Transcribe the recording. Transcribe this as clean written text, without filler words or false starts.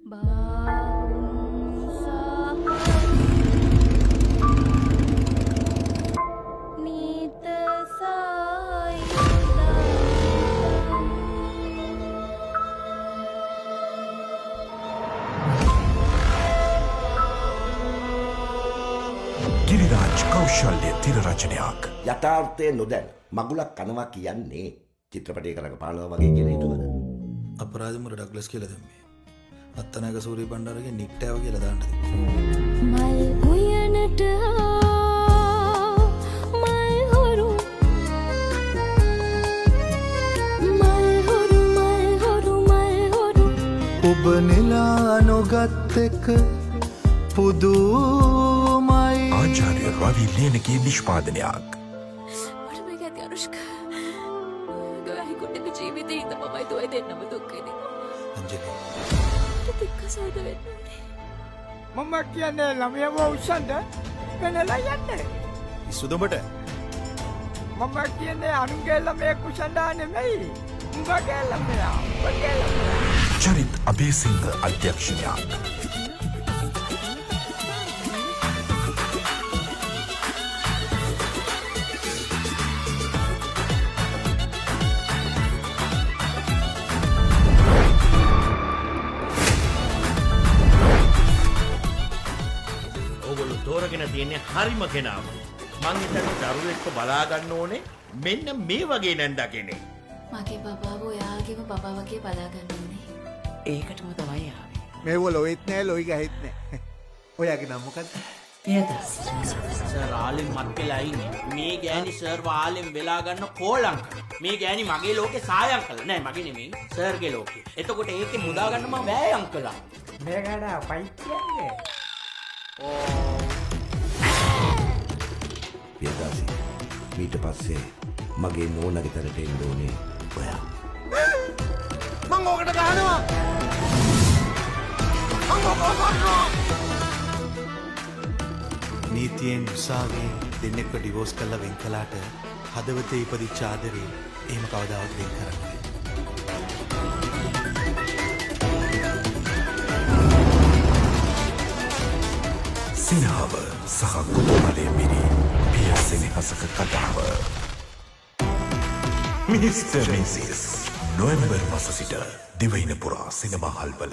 ගිරිරාජ් කෞශල්‍ය තිර රචනයක්. යථාර්ථය නොදැන මගුලක් කනවා කියන්නේ චිත්‍රපටය කරක පාලව වගේ කියන හිතුවද? අපරාධ මුර ඩග්ලස් කියලා දැම්මේ. අත්තනායක සූරිය බණ්ඩාරගේ නික්ටෑව කියලා දාන්න තිබුණා. මල් උයනට මල් හොරු ඔබ නෙලා නොගත් එක පුදුමයි. ආචාර්ය රවි ලියනගේ නිෂ්පාදනයක්. මට මේක ඇති අනුෂ්කා ගවහි කුට්ටක ජීවිතේ ඉඳ මමයි දුවයි දෙන්නම දුක් විඳිනවා. අංජලි මට තික්කසාද වෙන්න ඕනේ. මම කියන්නේ ළමයව උස්සන්න වෙනලා යන්නේ. ඉස්සුදඹට මම කියන්නේ අනුගේ ළමයෙක් උස්සන්න නෙමෙයි. උඹගේ ළමයා. උඹගේ ළමයා. චරිත් අබේසිංහ අධ්‍යක්ෂණයක්. ඔගොල්ලෝ තෝරගෙන තියෙන්නේ හරිම කෙනාව. මං හිතන්නේ දරුවෙක්ව බලා ගන්න ඕනේ මෙන්න මේ වගේ නැන්දා කෙනෙක්. මගේ බබාව ඔයාගේම බබා වගේ බලා ගන්න ඕනේ. ඒකටම තමයි ආවේ. මේව ලොයිත් නෑ ලොයි ගහෙත් නෑ. ඔයාගේ නම මොකද්ද? පියදාස. සර් ආලෙන් මත් වෙලා ඉන්නේ. මේ ගෑණි සර් වාලෙන් වෙලා ගන්න කෝලං කරනවා. මේ ගෑණි මගේ ලෝකේ සායම් කළා. නෑ මගේ නෙමෙයි සර්ගේ ලෝකේ. එතකොට ඒකේ මුදා ගන්න මම වෑයම් කළා. මේකට පයිච්චන්නේ. පියදාසි ඊට පස්සේ මගේ නෝනගේ තැනට එන්න ඕනේ ඔයා. මං ඕකට ගහනවා. නීතියෙන් උසාවියෙන් දෙන්නෙක්ව ඩිවෝස් කරලා වෙන් කළාට හදවතේ ඉපදිච්ච ආදරේ එහෙම කවදාවත් වෙන් කරන්නේ නැහැ. සිනහව සහ කුතුහලය මිරි පිය සෙනෙහසක කතාව. මිනිස්ටර් මිසිස් නොවැම්බර් මස සිට දිවයින පුරා සිනමාහල්වල